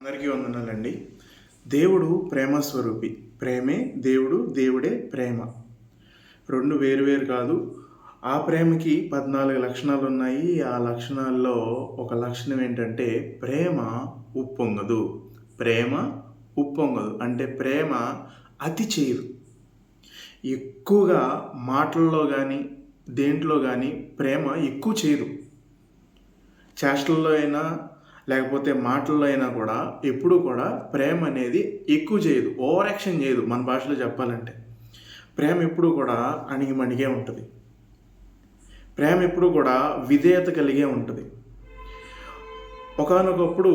అందరికీ వందనాలండి. దేవుడు ప్రేమ స్వరూపి. ప్రేమే దేవుడు, దేవుడే ప్రేమ. 2 వేరు వేరు కాదు. ఆ ప్రేమకి 14 లక్షణాలున్నాయి. ఆ లక్షణాల్లో ఒక లక్షణం ఏంటంటే ప్రేమ ఉప్పొంగదు. ప్రేమ ఉప్పొంగదు. అంటే ప్రేమ అతి చేయదు. ఎక్కువగా మాటల్లో గానీ, దేంట్లో గానీ ప్రేమ ఎక్కువ చేయదు. చేష్టల్లో అయినా లేకపోతే మాటల్లో అయినా కూడా ఎప్పుడూ కూడా ప్రేమ అనేది ఎక్కువ చేయదు, ఓవర్ యాక్షన్ చేయదు. మన భాషలో చెప్పాలంటే ప్రేమ ఎప్పుడూ కూడా అణిగిమణిగే ఉంటుంది. ప్రేమ ఎప్పుడూ కూడా విధేయత కలిగే ఉంటుంది. ఒకానొకప్పుడు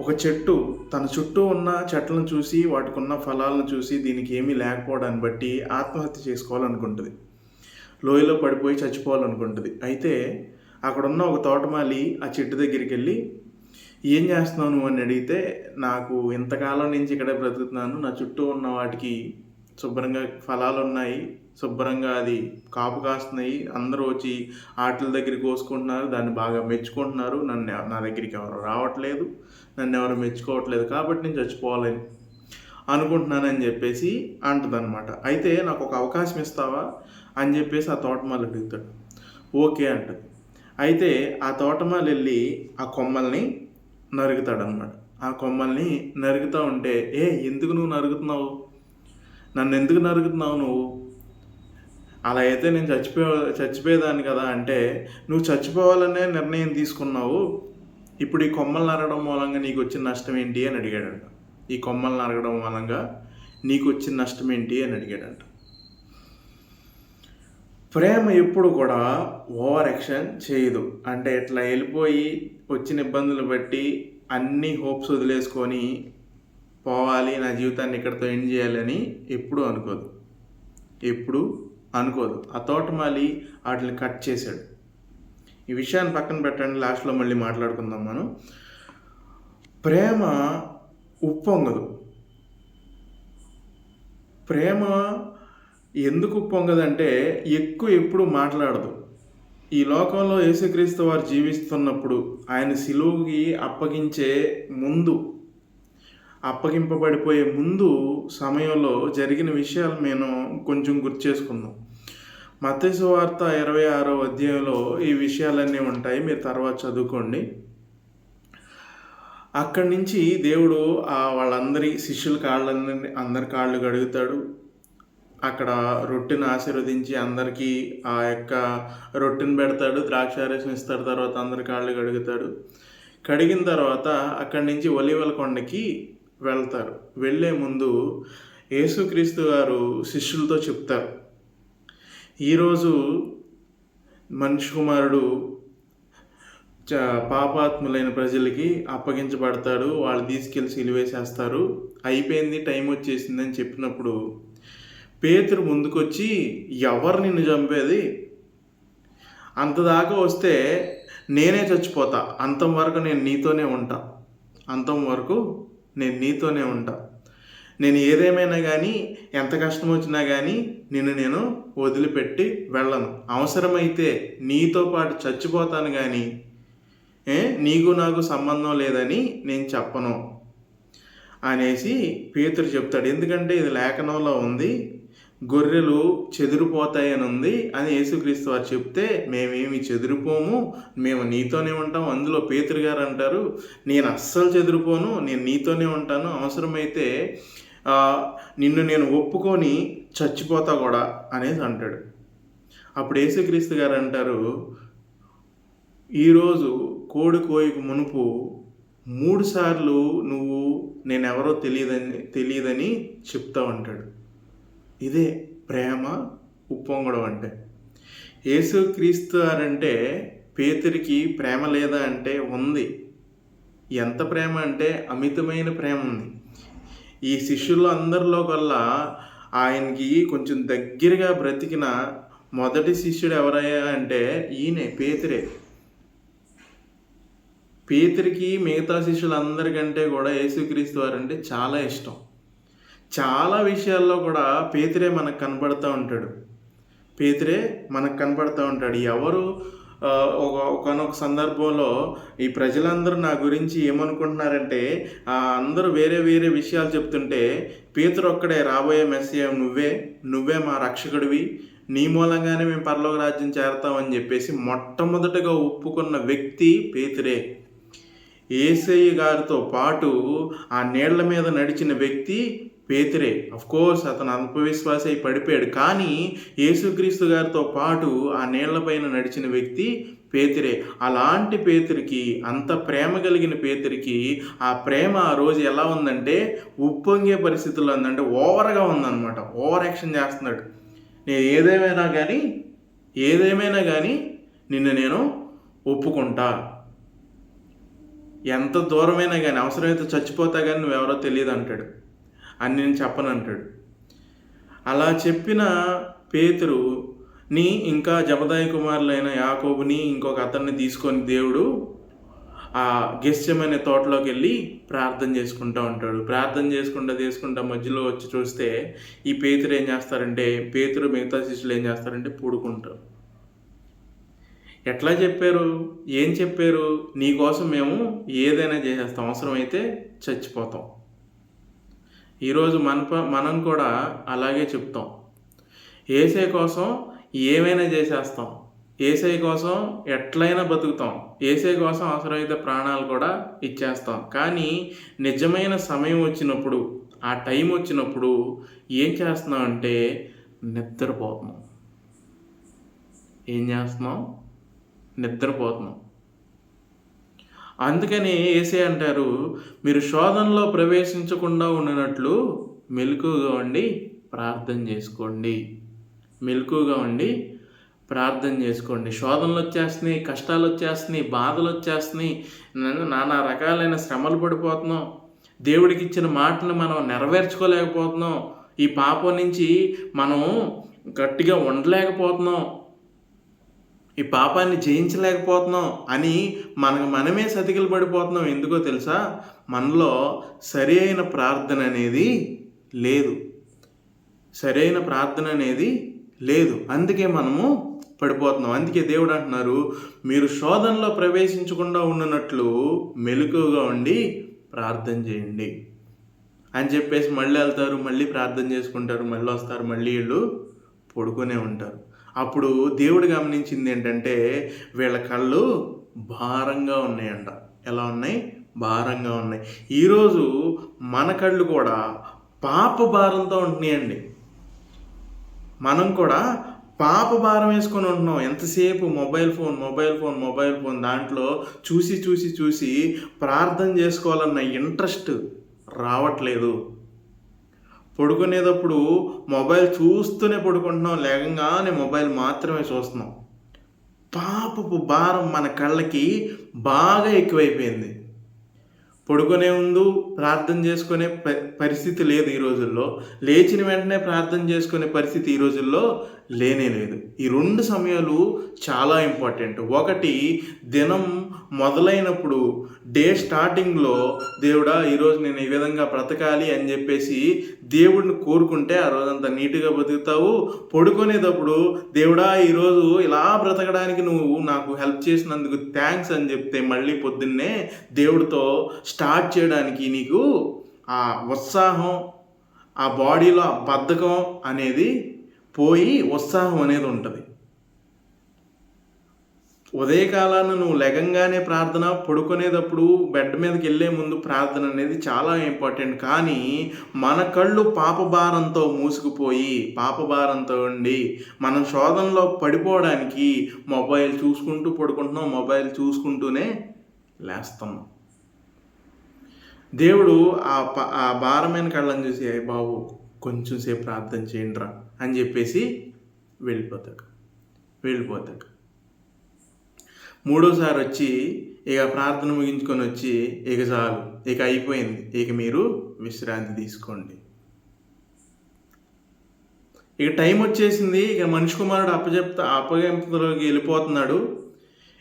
ఒక చెట్టు తన చుట్టూ ఉన్న చెట్లను చూసి వాటికి ఉన్న ఫలాలను చూసి దీనికి ఏమీ లేకపోవడాన్ని బట్టి ఆత్మహత్య చేసుకోవాలనుకుంటుంది. లోయలో పడిపోయి చచ్చిపోవాలనుకుంటుంది. అయితే అక్కడున్న ఒక తోటమాలి ఆ చెట్టు దగ్గరికి వెళ్ళి, ఏం చేస్తున్నావు నువ్వు అని అడిగితే, నాకు ఇంతకాలం నుంచి ఇక్కడే బ్రతుకుతున్నాను, నా చుట్టూ ఉన్న వాటికి శుభ్రంగా ఫలాలు ఉన్నాయి, శుభ్రంగా అది కాపు కాస్తున్నాయి, అందరూ వచ్చి ఆటల దగ్గర కోసుకుంటున్నారు, దాన్ని బాగా మెచ్చుకుంటున్నారు, నా దగ్గరికి ఎవరు రావట్లేదు, నన్ను ఎవరు మెచ్చుకోవట్లేదు, కాబట్టి నేను చచ్చిపోవాలని అనుకుంటున్నానని చెప్పేసి అంటదనమాట. అయితే నాకు ఒక అవకాశం ఇస్తావా అని చెప్పేసి ఆ తోటమాలి అడుగుతాడు. ఓకే అంటది. అయితే ఆ తోటమాలి వెళ్ళి ఆ కొమ్మల్ని నరుగుతాడనమాట. ఆ కొమ్మల్ని నరుగుతూ ఉంటే, ఎందుకు నువ్వు నరుగుతున్నావు, నన్ను ఎందుకు నరుగుతున్నావు నువ్వు, అలా అయితే నేను చచ్చిపోయేదాన్ని కదా అంటే, నువ్వు చచ్చిపోవాలనే నిర్ణయం తీసుకున్నావు, ఇప్పుడు ఈ కొమ్మలు నరగడం మూలంగా నీకు వచ్చిన నష్టం ఏంటి అని అడిగాడంట. ఈ కొమ్మలు నరగడం మూలంగా నీకు వచ్చిన నష్టం ఏంటి అని అడిగాడంట. ప్రేమ ఎప్పుడు కూడా ఓవర్ యాక్షన్ చేయదు. అంటే ఇట్లా వెళ్ళిపోయి వచ్చిన ఇబ్బందులు బట్టి అన్ని హోప్స్ వదిలేసుకొని పోవాలి, నా జీవితాన్ని ఇక్కడితో ఎండ్ చేయాలని ఎప్పుడు అనుకోదు. ఆ తోటమాలి వాటిని కట్ చేశాడు. ఈ విషయాన్ని పక్కన పెట్టండి, లాస్ట్లో మళ్ళీ మాట్లాడుకుందాం మనం. ప్రేమ ఉప్పొంగదు. ప్రేమ ఎందుకు పొంగదంటే ఎక్కువ ఎప్పుడు మాట్లాడదు. ఈ లోకంలో యేసుక్రీస్తు వారు జీవిస్తున్నప్పుడు ఆయన సిలువకి అప్పగింపబడిపోయే ముందు సమయంలో జరిగిన విషయాలు మేము కొంచెం గుర్తు చేసుకుందాం. మత్తయి సువార్త 26వ అధ్యాయంలో ఈ విషయాలన్నీ ఉంటాయి, మీరు తర్వాత చదువుకోండి. అక్కడి నుంచి దేవుడు వాళ్ళందరి శిష్యుల అందరి కాళ్ళు కడుగుతాడు. అక్కడ రొట్టెను ఆశీర్వదించి అందరికీ ఆ యొక్క రొట్టెను పెడతాడు, ద్రాక్షారసం ఇస్తాడు, తర్వాత అందరి కాళ్ళు కడుగుతాడు. కడిగిన తర్వాత అక్కడి నుంచి ఒలీవల కొండకి వెళ్తారు. వెళ్ళే ముందు యేసుక్రీస్తు గారు శిష్యులతో చెప్తారు, ఈరోజు మనిషి కుమారుడు పాపాత్ములైన ప్రజలకి అప్పగించబడతాడు, వాళ్ళు తీసుకెళ్ళి సిలువేసేస్తారు, అయిపోయింది, టైం వచ్చేసిందని చెప్పినప్పుడు పేతురు ముందుకొచ్చి, ఎవరు నిన్ను చంపేది, అంతదాకా వస్తే నేనే చచ్చిపోతా, అంతం వరకు నేను నీతోనే ఉంటా, నేను ఏదేమైనా కానీ ఎంత కష్టం వచ్చినా కానీ నేను వదిలిపెట్టి వెళ్ళను, అవసరమైతే నీతో పాటు చచ్చిపోతాను కానీ నీకు నాకు సంబంధం లేదని నేను చెప్పను అనేసి పేతురు చెప్తాడు. ఎందుకంటే ఇది లేఖనంలో ఉంది, గొర్రెలు చెదిరిపోతాయని ఉంది అని యేసుక్రీస్తు వారు చెప్తే, మేమేమి చెదిరిపోము, మేము నీతోనే ఉంటాం. అందులో పేతురు గారు అంటారు, నేను అస్సలు చెదిరిపోను, నేను నీతోనే ఉంటాను, అవసరమైతే నిన్ను నేను ఒప్పుకొని చచ్చిపోతా కూడా అనేసి అంటాడు. అప్పుడు యేసుక్రీస్తు గారు అంటారు, ఈరోజు కోడి కోయకు మునుపు 3 సార్లు నువ్వు నేనెవరో తెలియదని చెప్తావు అంటాడు. ఇదే ప్రేమ ఉప్పొంగడం అంటే. యేసుక్రీస్తు గారంటే పేతురికి ప్రేమ లేదా అంటే ఉంది. ఎంత ప్రేమ అంటే అమితమైన ప్రేమ ఉంది. ఈ శిష్యుల్లో అందరిలో కల్లా ఆయనకి కొంచెం దగ్గరగా బ్రతికిన మొదటి శిష్యుడు ఎవరయ్యా అంటే ఈయనే, పేతురే. పేతురికి మిగతా శిష్యులందరికంటే కూడా యేసుక్రీస్తు వారంటే చాలా ఇష్టం. చాలా విషయాల్లో కూడా పేతురే మనకు కనపడుతూ ఉంటాడు. ఎవరు ఒకానొక సందర్భంలో ఈ ప్రజలందరూ నా గురించి ఏమనుకుంటున్నారంటే అందరూ వేరే వేరే విషయాలు చెప్తుంటే పేతురు ఒక్కడే రాబోయే మెస్సియా నువ్వే మా రక్షకుడివి, నీ మూలంగానే మేము పరలోక రాజ్యం చేరతామని చెప్పేసి మొట్టమొదటగా ఒప్పుకున్న వ్యక్తి పేతురే. యేసయ్య గారితో పాటు ఆ నీళ్ల మీద నడిచిన వ్యక్తి పేతురే. కోర్స్ అతను అల్పవిశ్వాసి అయి పడిపోయాడు, కానీ యేసుక్రీస్తు గారితో పాటు ఆ నీళ్లపైన నడిచిన వ్యక్తి పేతురే. అలాంటి పేతురికి, అంత ప్రేమ కలిగిన పేతురికి ఆ ప్రేమ ఆ రోజు ఎలా ఉందంటే ఉప్పొంగే పరిస్థితుల్లో ఉందంటే ఓవర్గా ఉందన్నమాట. ఓవర్ యాక్షన్ చేస్తున్నాడు. నేను ఏదేమైనా కానీ నిన్ను నేను ఒప్పుకుంటా, ఎంత దూరమైనా కానీ, అవసరమైతే చచ్చిపోతా కానీ నువ్వెవరో తెలియదు అంటాడు అని నేను చెప్పను అంటాడు. అలా చెప్పిన పేతురుని ఇంకా జబదాయి కుమారులైన యాకోబుని ఇంకొక అతన్ని తీసుకొని దేవుడు ఆ గెత్సెమనే తోటలోకి వెళ్ళి ప్రార్థన చేసుకుంటూ ఉంటాడు. ప్రార్థన చేసుకుంటా మధ్యలో వచ్చి చూస్తే ఈ పేతురు ఏం చేస్తారంటే, పేతురు మిగతా శిష్యులు ఏం చేస్తారంటే పూడుకుంటారు. ఎట్లా చెప్పారు, ఏం చెప్పారు? నీకోసం మేము ఏదైనా చేసేస్తాం, అవసరమైతే చచ్చిపోతాం. ఈరోజు మనం కూడా అలాగే చెప్తాం. యేసయ్య కోసం ఏమైనా చేసేస్తాం, యేసయ్య కోసం ఎట్లయినా బతుకుతాం, యేసయ్య కోసం అవసరమైతే ప్రాణాలు కూడా ఇచ్చేస్తాం. కానీ నిజమైన సమయం వచ్చినప్పుడు, ఆ టైం వచ్చినప్పుడు ఏం చేస్తున్నాం అంటే నిద్రపోతున్నాం. ఏం చేస్తున్నాం? నిద్రపోతున్నాం. అందుకని యేసయ్య అంటారు, మీరు శోధనలో ప్రవేశించకుండా ఉండినట్లు మెలకువగా ఉండి ప్రార్థన చేసుకోండి. మెలకువగా ఉండి ప్రార్థన చేసుకోండి. శోధనలు వచ్చేస్తున్నాయి, కష్టాలు వచ్చేస్తున్నాయి, బాధలు వచ్చేస్తున్నాయి, నానా రకాలైన శ్రమలు పడిపోతున్నాం, దేవుడికి ఇచ్చిన మాటను మనం నెరవేర్చుకోలేకపోతున్నాం, ఈ పాపం నుంచి మనం గట్టిగా ఉండలేకపోతున్నాం, ఈ పాపాన్ని జయించలేకపోతున్నాం అని మనమే సతికిలు పడిపోతున్నాం. ఎందుకో తెలుసా? మనలో సరి అయిన ప్రార్థన అనేది లేదు. సరైన ప్రార్థన అనేది లేదు. అందుకే మనము పడిపోతున్నాం. అందుకే దేవుడు అంటున్నారు, మీరు శోధనలో ప్రవేశించకుండా ఉన్నట్లు మెలకువగా ఉండి ప్రార్థన చేయండి అని చెప్పేసి మళ్ళీ వెళ్తారు, మళ్ళీ ప్రార్థన చేసుకుంటారు, మళ్ళీ వస్తారు, మళ్ళీ వీళ్ళు పడుకునే ఉంటారు. అప్పుడు దేవుడు గమనించింది ఏంటంటే వీళ్ళ కళ్ళు భారంగా ఉన్నాయంట. ఎలా ఉన్నాయి? భారంగా ఉన్నాయి. ఈరోజు మన కళ్ళు కూడా పాప భారంతో ఉంటున్నాయండి. మనం కూడా పాప భారం వేసుకొని ఉంటున్నాం. ఎంతసేపు మొబైల్ ఫోన్ దాంట్లో చూసి ప్రార్థన చేసుకోవాలన్న ఇంట్రెస్ట్ రావట్లేదు. పడుకునేటప్పుడు మొబైల్ చూస్తూనే పడుకుంటున్నాం, లేకంగానే మొబైల్ మాత్రమే చూస్తున్నాం. పాపపు భారం మన కళ్ళకి బాగా ఎక్కువైపోయింది. పడుకునే ముందు ప్రార్థన చేసుకునే పరిస్థితి లేదు ఈ రోజుల్లో, లేచిన వెంటనే ప్రార్థన చేసుకునే పరిస్థితి ఈ రోజుల్లో లేనే లేదు. ఈ రెండు సమయాలు చాలా ఇంపార్టెంట్. ఒకటి, దినం మొదలైనప్పుడు డే స్టార్టింగ్లో దేవుడా ఈరోజు నేను ఈ విధంగా బ్రతకాలి అని చెప్పేసి దేవుడిని కోరుకుంటే ఆ రోజంతా నీట్గా బతుకుతావు. పడుకునేటప్పుడు దేవుడా ఈరోజు ఇలా బ్రతకడానికి నువ్వు నాకు హెల్ప్ చేసినందుకు థ్యాంక్స్ అని చెప్తే మళ్ళీ పొద్దున్నే దేవుడితో స్టార్ట్ చేయడానికి నీకు ఆ ఉత్సాహం, ఆ బాడీలో ఆ బద్ధకం అనేది పోయి ఉత్సాహం అనేది ఉంటుంది. ఉదయకాలాన్ని నువ్వు లెగంగానే ప్రార్థన, పడుకునేటప్పుడు బెడ్ మీదకి వెళ్ళే ముందు ప్రార్థన అనేది చాలా ఇంపార్టెంట్. కానీ మన కళ్ళు పాపభారంతో మూసుకుపోయి, పాపభారంతో ఉండి మనం శోధనలో పడిపోవడానికి మొబైల్ చూసుకుంటూ పడుకుంటున్నాం, మొబైల్ చూసుకుంటూనే లేస్తున్నాం. దేవుడు ఆ భారమైన కళ్ళని చూసి బాబు కొంచెం సేపు ప్రార్థన చేయండి రా అని చెప్పేసి వెళ్ళిపోతాడు. మూడోసారి వచ్చి ఇక ప్రార్థన ముగించుకొని వచ్చి ఇక చాలు, ఇక అయిపోయింది, ఇక మీరు విశ్రాంతి తీసుకోండి, ఇక టైం వచ్చేసింది, ఇక మనిషి కుమారుడు అప్పగింపులోకి వెళ్ళిపోతున్నాడు,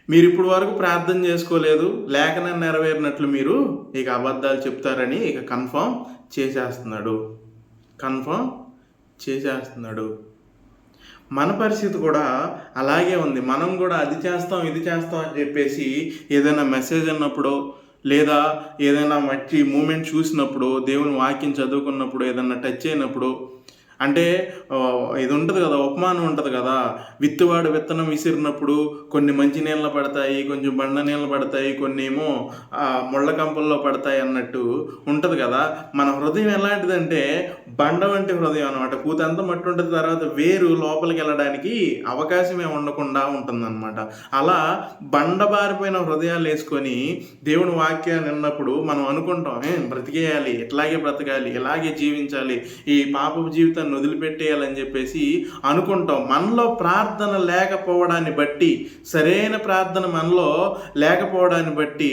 మీరు ఇప్పుడు వరకు ప్రార్థన చేసుకోలేదు, లేఖనం నెరవేరినట్లు మీరు ఇక అబద్ధాలు చెప్తారని ఇక కన్ఫర్మ్ చేసేస్తున్నాడు. మన పరిస్థితి కూడా అలాగే ఉంది. మనం కూడా అది చేస్తాం, ఇది చేస్తాం అని చెప్పేసి ఏదైనా మెసేజ్ అన్నప్పుడు, లేదా ఏదైనా మంచి మూమెంట్ చూసినప్పుడు, దేవుని వాక్యం చదువుకున్నప్పుడు, ఏదన్నా టచ్ అయినప్పుడు, అంటే ఇది ఉంటుంది కదా, ఉపమానం ఉంటుంది కదా, విత్తువాడు విత్తనం విసిరినప్పుడు కొన్ని మంచి నీళ్ళు పడతాయి, కొంచెం బండ నీళ్ళు పడతాయి, కొన్ని ఏమో ముళ్ళ కంపల్లో పడతాయి అన్నట్టు ఉంటుంది కదా. మన హృదయం ఎలాంటిదంటే బండ వంటి హృదయం అనమాట. కూతంతా మట్టి ఉంటుంది, తర్వాత వేరు లోపలికి వెళ్ళడానికి అవకాశమే ఉండకుండా ఉంటుందన్నమాట. అలా బండ బారిపోయిన హృదయాలు వేసుకొని దేవుని వాక్యాన్ని విన్నప్పుడు మనం అనుకుంటాం, బ్రతికేయాలి, ఇట్లాగే బ్రతకాలి, ఇలాగే జీవించాలి, ఈ పాపపు జీవితాన్ని వదిలిపెట్టేయాలని చెప్పేసి అనుకుంటాం. మనలో ప్రార్థన లేకపోవడాన్ని బట్టి, సరైన ప్రార్థన మనలో లేకపోవడాన్ని బట్టి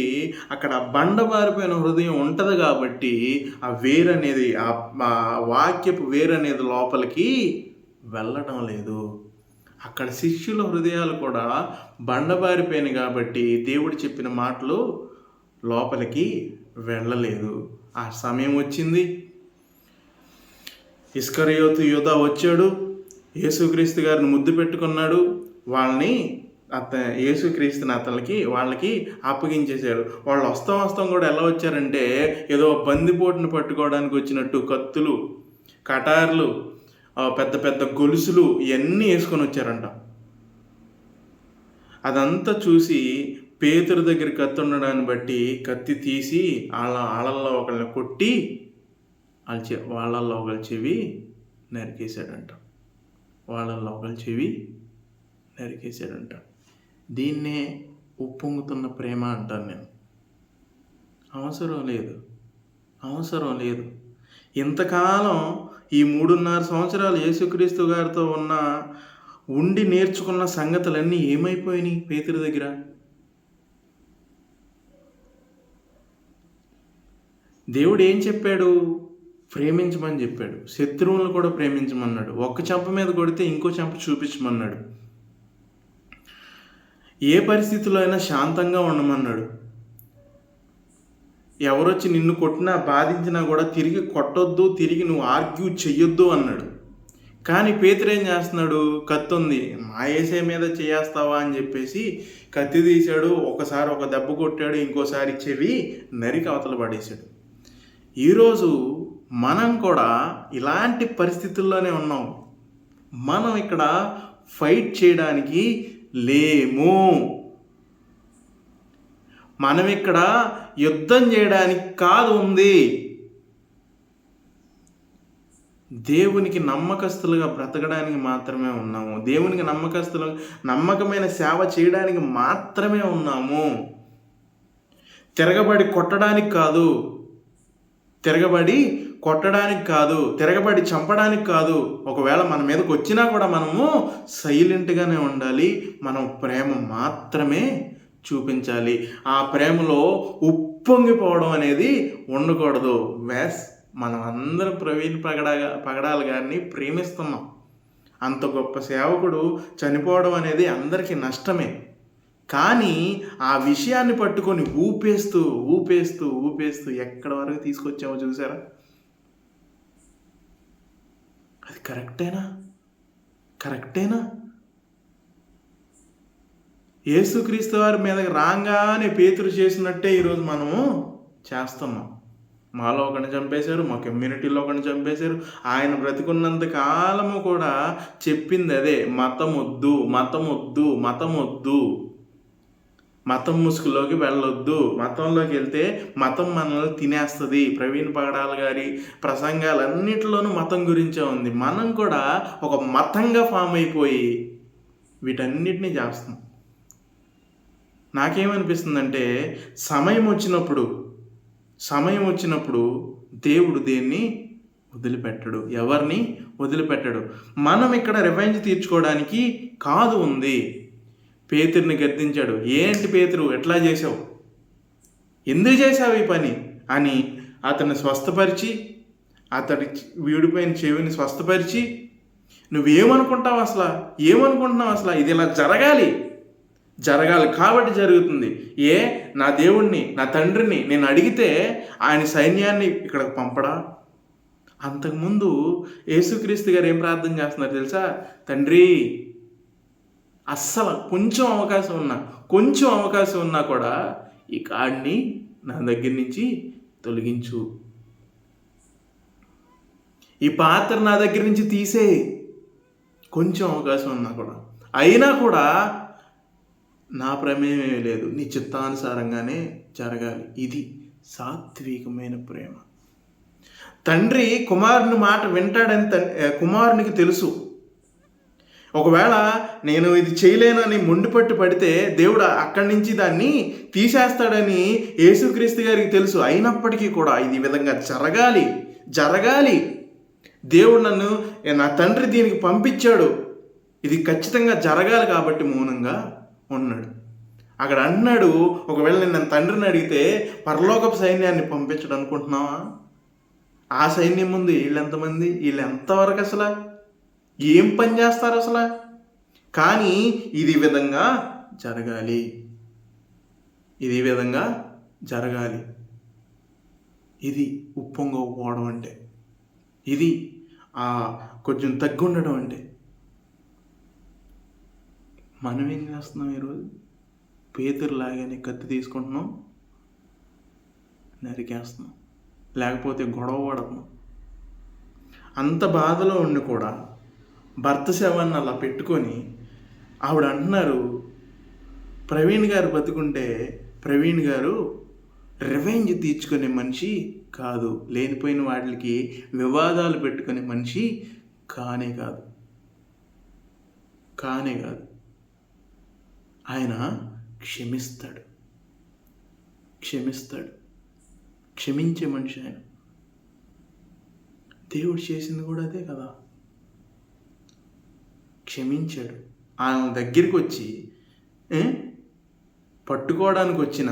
అక్కడ బండబారిపోయిన హృదయం ఉంటుంది కాబట్టి ఆ వేరనేది, ఆ వాక్యపు వేరనేది లోపలికి వెళ్ళడం లేదు. అక్కడ శిష్యుల హృదయాలు కూడా బండబారిపోయినాయి కాబట్టి దేవుడు చెప్పిన మాటలు లోపలికి వెళ్ళలేదు. ఆ సమయం వచ్చింది, ఇస్కరియోతు యూదా వచ్చాడు, యేసుక్రీస్తు గారిని ముద్దు పెట్టుకున్నాడు, వాళ్ళని యేసుక్రీస్తుని వాళ్ళకి అప్పగించేశాడు. వాళ్ళు వస్తాం కూడా ఎలా వచ్చారంటే ఏదో బందిపోటును పట్టుకోవడానికి వచ్చినట్టు కత్తులు, కటార్లు, పెద్ద పెద్ద గొలుసులు ఇవన్నీ వేసుకొని వచ్చారంట. అదంతా చూసి పేతురు దగ్గర కత్తి ఉండడాన్ని బట్టి కత్తి తీసి వాళ్ళల్లో ఒకళ్ళని కొట్టి వాళ్ళల్లో ఒకళ్ళ చెవి నరికేశాడంట. దీన్నే ఉప్పొంగుతున్న ప్రేమ అంటాను నేను. అవసరం లేదు. ఇంతకాలం ఈ 3.5 సంవత్సరాలు యేసుక్రీస్తు గారితో ఉండి నేర్చుకున్న సంగతులన్నీ ఏమైపోయినాయి పేతురు దగ్గర? దేవుడు ఏం చెప్పాడు? ప్రేమించమని చెప్పాడు. శత్రువులను కూడా ప్రేమించమన్నాడు. ఒక్క చెంప మీద కొడితే ఇంకో చెంప చూపించమన్నాడు. ఏ పరిస్థితిలో అయినా శాంతంగా ఉండమన్నాడు. ఎవరొచ్చి నిన్ను కొట్టినా బాధించినా కూడా తిరిగి కొట్టొద్దు, తిరిగి నువ్వు ఆర్గ్యూ చెయ్యొద్దు అన్నాడు. కానీ పేతురు ఏం చేస్తున్నాడు? కత్తి ఉంది, మా యేసే మీద చేస్తావా అని చెప్పేసి కత్తి తీశాడు. ఒకసారి ఒక దెబ్బ కొట్టాడు, ఇంకోసారి చెవి నరికి అవతల పడేశాడు. ఈరోజు మనం కూడా ఇలాంటి పరిస్థితుల్లోనే ఉన్నాం. మనం ఇక్కడ ఫైట్ చేయడానికి లేము. మనం ఇక్కడ యుద్ధం చేయడానికి కాదు ఉంది. దేవునికి నమ్మకస్తులుగా బ్రతకడానికి మాత్రమే ఉన్నాము. దేవునికి నమ్మకమైన సేవ చేయడానికి మాత్రమే ఉన్నాము. తిరగబడి కొట్టడానికి కాదు, తిరగబడి చంపడానికి కాదు. ఒకవేళ మన మీదకి వచ్చినా కూడా మనము సైలెంట్గానే ఉండాలి. మనం ప్రేమ మాత్రమే చూపించాలి. ఆ ప్రేమలో ఉప్పొంగిపోవడం అనేది ఉండకూడదు. మనం అందరం ప్రవీణ్ పగడాల గారిని ప్రేమిస్తున్నాం. అంత గొప్ప సేవకుడు చనిపోవడం అనేది అందరికీ నష్టమే. కానీ ఆ విషయాన్ని పట్టుకొని ఊపేస్తూ ఎక్కడి వరకు తీసుకొచ్చామో చూసారా? అది కరెక్టేనా? యేసుక్రీస్తు వారి మీదకి రాగానే పేతురు చేసినట్టే ఈరోజు మనము చేస్తున్నాం. మాలో ఒకరిని చంపేశారు, మా కమ్యూనిటీలో ఒకరిని చంపేశారు. ఆయన బ్రతికున్నంత కాలము కూడా చెప్పింది అదే, మతమొద్దు. మతం ముసుగులోకి వెళ్ళొద్దు. మతంలోకి వెళ్తే మతం మనల్ని తినేస్తుంది. ప్రవీణ్ పగడాల గారి ప్రసంగాలన్నిటిలోనూ మతం గురించే ఉంది. మనం కూడా ఒక మతంగా ఫామ్ అయిపోయి వీటన్నిటినీ చేస్తాం. నాకేమనిపిస్తుందంటే సమయం వచ్చినప్పుడు దేవుడు దేన్ని వదిలిపెట్టడు, ఎవరిని వదిలిపెట్టడు. మనం ఇక్కడ రివెంజ్ తీర్చుకోవడానికి కాదు ఉంది. పేతురుని గద్దించాడు. ఏంటి పేతురు, ఎట్లా చేసావు, ఎందుకు చేసావు ఈ పని అని అతన్ని స్వస్థపరిచి, అతడి వీడిపోయిన చెవిని స్వస్థపరిచి, నువ్వేమనుకుంటున్నావు అసలు, ఇది ఇలా జరగాలి కాబట్టి జరుగుతుంది. నా దేవుణ్ణి, నా తండ్రిని నేను అడిగితే ఆయన సైన్యాన్ని ఇక్కడికి పంపడా? అంతకుముందు యేసుక్రీస్తు గారు ఏం ప్రార్థన చేస్తున్నారు తెలుసా? తండ్రి, అస్సలు కొంచెం అవకాశం ఉన్నా కూడా ఈ కాడిని నా దగ్గర నుంచి తొలగించు, ఈ పాత్ర నా దగ్గర నుంచి తీసే. కొంచెం అవకాశం ఉన్నా కూడా, అయినా కూడా నా ప్రమేయమే లేదు, నీ చిత్తానుసారంగానే జరగాలి. ఇది సాత్వికమైన ప్రేమ. తండ్రి కుమారుని మాట వింటాడని కుమారునికి తెలుసు. ఒకవేళ నేను ఇది చేయలేనని మొండిపట్టు పడితే దేవుడు అక్కడి నుంచి దాన్ని తీసేస్తాడని యేసుక్రీస్తు గారికి తెలుసు. అయినప్పటికీ కూడా ఇది విధంగా జరగాలి. దేవుడు నా తండ్రి దీనికి పంపించాడు, ఇది ఖచ్చితంగా జరగాలి కాబట్టి మౌనంగా ఉన్నాడు. అక్కడ అన్నాడు, ఒకవేళ నేను నా తండ్రిని అడిగితే పరలోకపు సైన్యాన్ని పంపించడం అనుకుంటున్నావా? ఆ సైన్యం ముందు వీళ్ళెంతమంది, వీళ్ళు ఎంతవరకు అసలు ఏం పని చేస్తారు అసలు? కానీ ఇది విధంగా జరగాలి. ఇది ఉప్పొంగకపోవడం అంటే, ఇది కొంచెం తగ్గుండడం అంటే. మనం ఏం చేస్తున్నాం ఈరోజు? పేతురులాగానే కత్తి తీసుకుంటున్నాం, నరికేస్తున్నాం, లేకపోతే గొడవ పడుతున్నాం. అంత బాధలో ఉండి కూడా భర్త శవాన్ని అలా పెట్టుకొని ఆవిడ అంటున్నారు, ప్రవీణ్ గారు బతుకుంటే ప్రవీణ్ గారు రివెంజ్ తీర్చుకునే మనిషి కాదు, లేనిపోయిన వాటికి వివాదాలు పెట్టుకునే మనిషి కానే కాదు. ఆయన క్షమిస్తాడు. క్షమించే మనిషి ఆయన. దేవుడు చేసింది కూడా అదే కదా. క్షమించాడు. ఆయన దగ్గరికి వచ్చి పట్టుకోవడానికి వచ్చిన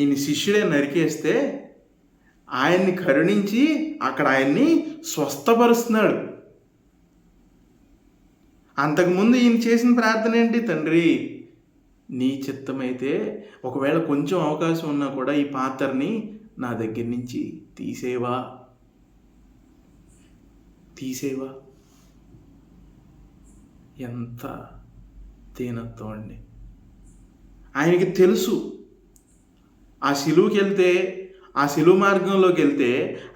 ఈయన శిష్యుడే నరికేస్తే ఆయన్ని కరుణించి అక్కడ ఆయన్ని స్వస్థపరుస్తున్నాడు. అంతకుముందు ఈయన చేసిన ప్రార్థన ఏంటి? తండ్రి, నీ చిత్తమైతే ఒకవేళ కొంచెం అవకాశం ఉన్నా కూడా ఈ పాత్రని నా దగ్గర నుంచి తీసేవా. ఎంత దీనత్వం అండి. ఆయనకి తెలుసు ఆ శిలువ మార్గంలోకి వెళ్తే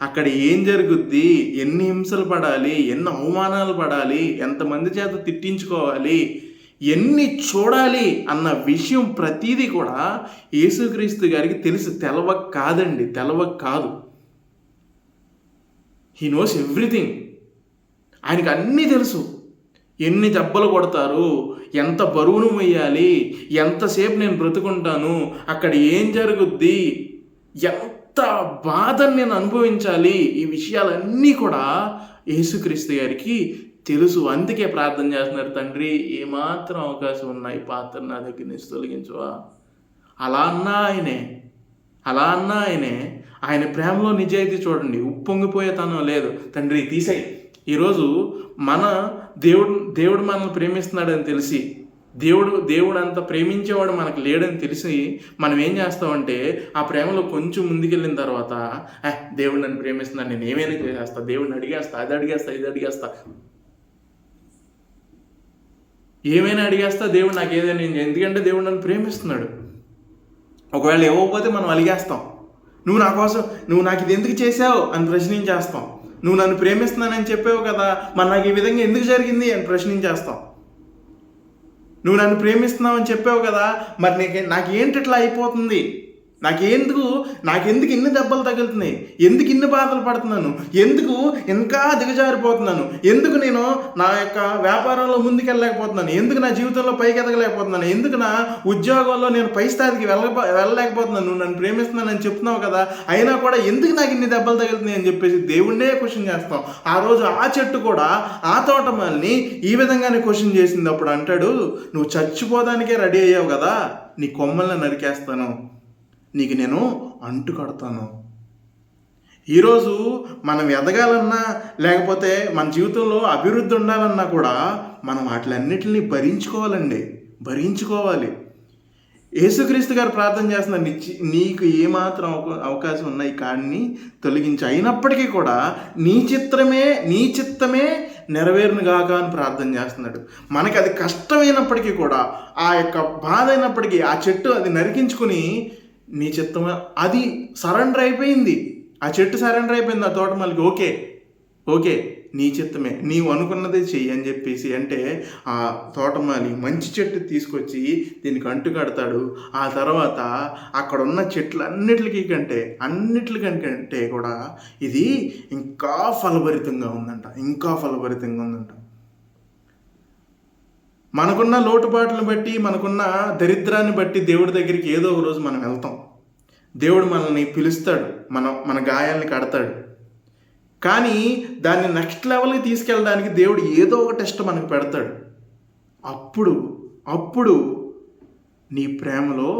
అక్కడ ఏం జరుగుద్ది, ఎన్ని హింసలు పడాలి, ఎన్ని అవమానాలు పడాలి, ఎంతమంది చేత తిట్టించుకోవాలి, ఎన్ని చూడాలి అన్న విషయం ప్రతీది కూడా యేసుక్రీస్తు గారికి తెలుసు. తెలవక కాదు. He knows everything. ఆయనకి అన్నీ తెలుసు. ఎన్ని దెబ్బలు కొడతారు, ఎంత బరువును మొయ్యాలి, ఎంతసేపు నేను బ్రతుకుంటాను, అక్కడ ఏం జరుగుద్ది, ఎంత బాధను నేను అనుభవించాలి, ఈ విషయాలన్నీ కూడా యేసుక్రీస్తు గారికి తెలుసు. అందుకే ప్రార్థన చేస్తున్నారు, తండ్రి, ఏమాత్రం అవకాశం ఉన్నా ఈ పాత్ర నా దగ్గర నుంచి తొలగించువా. అలా అన్నా ఆయనే. ఆయన ప్రేమలో నిజాయితీ చూడండి. ఉప్పొంగిపోయే తనం లేదు. తండ్రి తీసేయి. ఈరోజు మన దేవుడు మనల్ని ప్రేమిస్తున్నాడని తెలిసి, దేవుడు అంత ప్రేమించేవాడు మనకు లేడని తెలిసి మనం ఏం చేస్తామంటే ఆ ప్రేమలో కొంచెం ముందుకెళ్ళిన తర్వాత దేవుడు నన్ను ప్రేమిస్తున్నాడు, నేను ఏమైనా చేసేస్తా, దేవుడిని అడిగేస్తా, అది అడిగేస్తా, ఇది అడిగేస్తా, ఏమైనా అడిగేస్తా, దేవుడు నాకు ఏదైనా, ఎందుకంటే దేవుడు నన్ను ప్రేమిస్తున్నాడు. ఒకవేళ ఇవ్వకపోతే మనం అలిగేస్తాం. నువ్వు నాకు ఇది ఎందుకు చేసావు అని ప్రశ్నించేస్తాం. నువ్వు నన్ను ప్రేమిస్తున్నానని చెప్పావు కదా, మరి నాకు ఈ విధంగా ఎందుకు జరిగింది అని ప్రశ్నించేస్తాం. నువ్వు నన్ను ప్రేమిస్తున్నావు అని చెప్పావు కదా, మరి నాకు ఏంటి ఇట్లా అయిపోతుంది, నాకెందుకు ఇన్ని దెబ్బలు తగులుతున్నాయి, ఎందుకు ఇన్ని బాధలు పడుతున్నాను, ఎందుకు ఇంకా దిగజారిపోతున్నాను, ఎందుకు నేను నా యొక్క వ్యాపారంలో ముందుకెళ్ళలేకపోతున్నాను, ఎందుకు నా జీవితంలో పైకి ఎదగలేకపోతున్నాను, ఎందుకు నా ఉద్యోగంలో నేను పై స్థాయికి వెళ్ళలేకపోతున్నాను, నువ్వు నన్ను ప్రేమిస్తున్నానని చెప్తున్నావు కదా, అయినా కూడా ఎందుకు నాకు ఇన్ని దెబ్బలు తగులుతున్నాయి అని చెప్పేసి దేవుణ్ణే క్వశ్చన్ చేస్తాం. ఆ రోజు ఆ చెట్టు కూడా ఆ తోటమాలిని ఈ విధంగానే క్వశ్చన్ చేసింది. అప్పుడు అంటాడు, నువ్వు చచ్చిపోదానికే రెడీ అయ్యావు కదా, నీ కొమ్మల్ని నరికేస్తాను, నీకు నేను అంటు కడతాను. ఈరోజు మనం ఎదగాలన్నా లేకపోతే మన జీవితంలో అభివృద్ధి ఉండాలన్నా కూడా మనం వాటిలన్నిటిని భరించుకోవాలి. యేసుక్రీస్తు గారు ప్రార్థన చేస్తున్నారు, నీకు ఏమాత్రం అవకాశం ఉన్నాయి కాడిని తొలగించి, అయినప్పటికీ కూడా నీ చిత్తమే నెరవేరును గాక అని ప్రార్థన చేస్తున్నాడు. మనకి అది కష్టమైనప్పటికీ కూడా, ఆ యొక్క బాధ అయినప్పటికీ, ఆ చెట్టు అది నరికించుకుని నీ చిత్తమే, అది సరెండర్ అయిపోయింది. ఆ చెట్టు సరెండర్ అయిపోయింది ఆ తోటమాలికి. ఓకే నీ చిత్తమే, నీవు అనుకున్నదే చెయ్యి అని చెప్పేసి అంటే, ఆ తోటమాలి మంచి చెట్టు తీసుకొచ్చి దీనికి అంటు కడతాడు. ఆ తర్వాత అక్కడ ఉన్న అన్నిటికంటే కూడా ఇది ఇంకా ఫలభరితంగా ఉందంట. మనకున్న లోటుపాట్లను బట్టి, మనకున్న దరిద్రాన్ని బట్టి దేవుడి దగ్గరికి ఏదో ఒక రోజు మనం వెళ్తాం. దేవుడు మనల్ని పిలుస్తాడు, మన గాయాల్ని కడతాడు. కానీ దాన్ని నెక్స్ట్ లెవెల్కి తీసుకెళ్ళడానికి దేవుడు ఏదో ఒక టెస్ట్ మనకు పెడతాడు. అప్పుడు నీ ప్రేమలో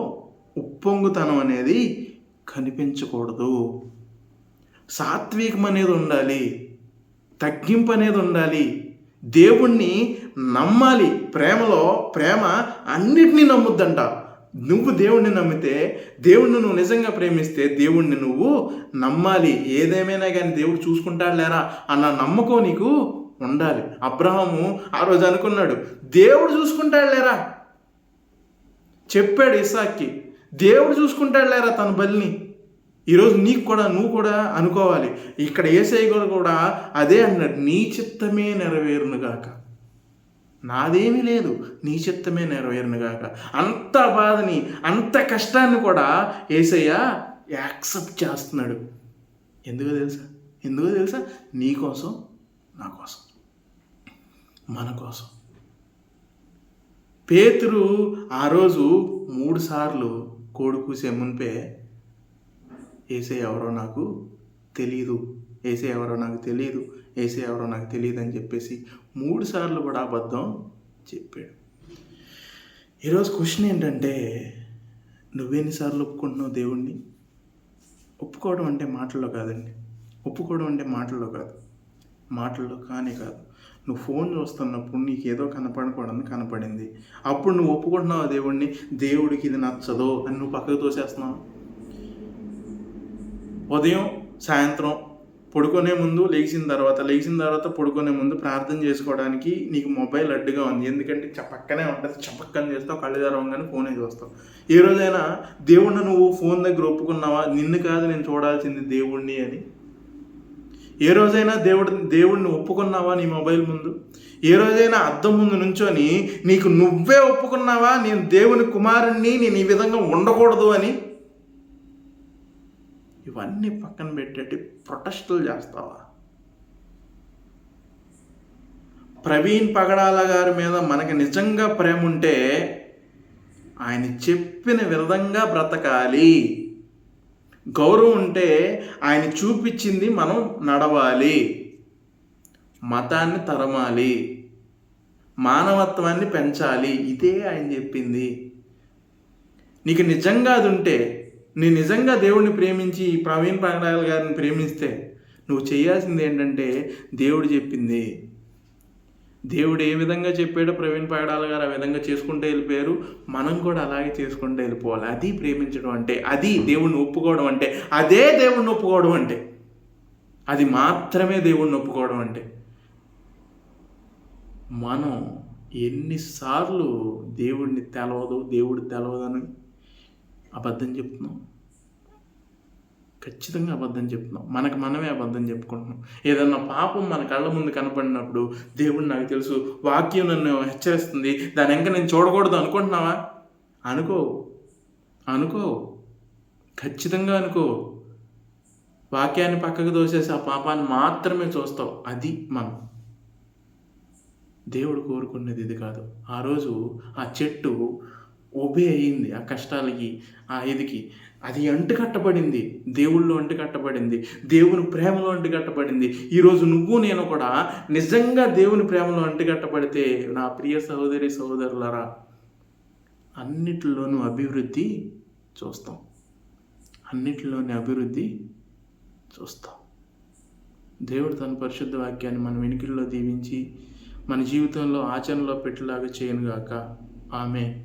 ఉప్పొంగుతనం అనేది కనిపించకూడదు. సాత్వికం అనేది ఉండాలి, తగ్గింపు అనేది ఉండాలి, దేవుణ్ణి నమ్మాలి. ప్రేమ అన్నిటినీ నమ్ముద్దంట. నువ్వు దేవుణ్ణి నమ్మితే, దేవుణ్ణి నువ్వు నిజంగా ప్రేమిస్తే, దేవుణ్ణి నువ్వు నమ్మాలి. ఏదేమైనా కానీ దేవుడు చూసుకుంటాడు లేరా అన్న నమ్మకం నీకు ఉండాలి. అబ్రహాము ఆ రోజు అనుకున్నాడు, దేవుడు చూసుకుంటాడు లేరా, చెప్పాడు ఇస్సాక్కి, దేవుడు చూసుకుంటాడు లేరా తన బలిని. ఈరోజు నువ్వు కూడా అనుకోవాలి. ఇక్కడ యేసయ్య కూడా అదే అన్నాడు, నీ చిత్తమే నెరవేరునుగాక, నాదేమీ లేదు, నీ చిత్తమే నెరవేరునుగాక. అంత బాధని, అంత కష్టాన్ని కూడా యేసయ్య యాక్సెప్ట్ చేస్తున్నాడు. ఎందుకో తెలుసా? నీ కోసం, నా కోసం, మన కోసం. పేతురు ఆ రోజు 3 సార్లు కోడి కూసే మునిపే యేసయ్య ఎవరో నాకు తెలియదు అని చెప్పేసి 3 సార్లు కూడా అబద్ధం చెప్పాడు. ఈరోజు క్వశ్చన్ ఏంటంటే, నువ్వెన్నిసార్లు ఒప్పుకుంటున్నావు దేవుణ్ణి? ఒప్పుకోవడం అంటే మాటల్లో కాదండి. మాటల్లో కానే కాదు. నువ్వు ఫోన్ చూస్తున్నప్పుడు నీకు ఏదో కనపడింది, అప్పుడు నువ్వు ఒప్పుకుంటున్నావు దేవుణ్ణి. దేవుడికి ఇది నచ్చదో అని నువ్వు పక్కకు తోసేస్తున్నావు. ఉదయం, సాయంత్రం, పడుకునే ముందు, లేచిన తర్వాత పడుకునే ముందు ప్రార్థన చేసుకోవడానికి నీకు మొబైల్ అడ్డుగా ఉంది. ఎందుకంటే పక్కనే ఉంటుంది, చపక్కన చేస్తావు, కళ్ళు తెరవంగానే ఫోనే చూస్తావు. ఏ రోజైనా దేవుణ్ణి నువ్వు ఫోన్ దగ్గర ఒప్పుకున్నావా? నిన్ను కాదు నేను చూడాల్సింది దేవుణ్ణి అని. ఏ రోజైనా దేవుడిని ఒప్పుకున్నావా నీ మొబైల్ ముందు? ఏ రోజైనా అద్దం ముందు నుంచొని నీకు నువ్వే ఒప్పుకున్నావా, నేను దేవుని కుమారుణ్ణి, నేను ఈ విధంగా ఉండకూడదు అని? ఇవన్నీ పక్కన పెట్టేటి ప్రొటెస్టులు చేస్తావా? ప్రవీణ్ పగడాల గారి మీద మనకి నిజంగా ప్రేమ ఉంటే ఆయన చెప్పిన విధంగా బ్రతకాలి. గౌరవం ఉంటే ఆయన చూపించింది మనం నడవాలి. మతాన్ని తరమాలి, మానవత్వాన్ని పెంచాలి. ఇదే ఆయన చెప్పింది. నీకు నిజంగా అది ఉంటే, నేను నిజంగా దేవుడిని ప్రేమించి ప్రవీణ్ పగడాల గారిని ప్రేమిస్తే నువ్వు చేయాల్సింది ఏంటంటే, దేవుడు చెప్పింది, దేవుడు ఏ విధంగా చెప్పాడో ప్రవీణ్ పగడాల గారు ఆ విధంగా చేసుకుంటూ వెళ్ళిపోయారు. మనం కూడా అలాగే చేసుకుంటూ వెళ్ళిపోవాలి. అది ప్రేమించడం అంటే, అది దేవుణ్ణి ఒప్పుకోవడం అంటే, అదే దేవుణ్ణి ఒప్పుకోవడం అంటే, అది మాత్రమే దేవుణ్ణి ఒప్పుకోవడం అంటే. మనం ఎన్నిసార్లు దేవుడు తెలవదని అబద్ధం చెప్తున్నాం. ఖచ్చితంగా అబద్ధం చెప్తున్నాం. మనమే అబద్ధం చెప్పుకుంటున్నాం. ఏదన్నా పాపం మన కళ్ళ ముందు కనపడినప్పుడు, దేవుడు నాకు తెలుసు, వాక్యం నన్ను హెచ్చరిస్తుంది, దాని వెంక నేను చూడకూడదు అనుకుంటున్నావా? అనుకో, ఖచ్చితంగా అనుకో. వాక్యాన్ని పక్కకు దోసేసి ఆ పాపాన్ని మాత్రమే చూస్తావు. అది మనం. దేవుడు కోరుకున్నది ఇది కాదు. ఆ రోజు ఆ చెట్టు ఒబే అయ్యింది, ఆ కష్టాలకి, ఆ ఇదికి. అది అంటుకట్టబడింది, దేవుళ్ళు అంటుకట్టబడింది, దేవుని ప్రేమలో అంటుకట్టబడింది. ఈరోజు నువ్వు నేను కూడా నిజంగా దేవుని ప్రేమలో అంటుకట్టబడితే, నా ప్రియ సహోదరులారా, అన్నిటిలోనూ అభివృద్ధి చూస్తాం. దేవుడు తన పరిశుద్ధ వాక్యాన్ని మన వెనుకల్లో దీవించి మన జీవితంలో ఆచరణలో పెట్టేలాగా చేయనుగాక. ఆమేన్.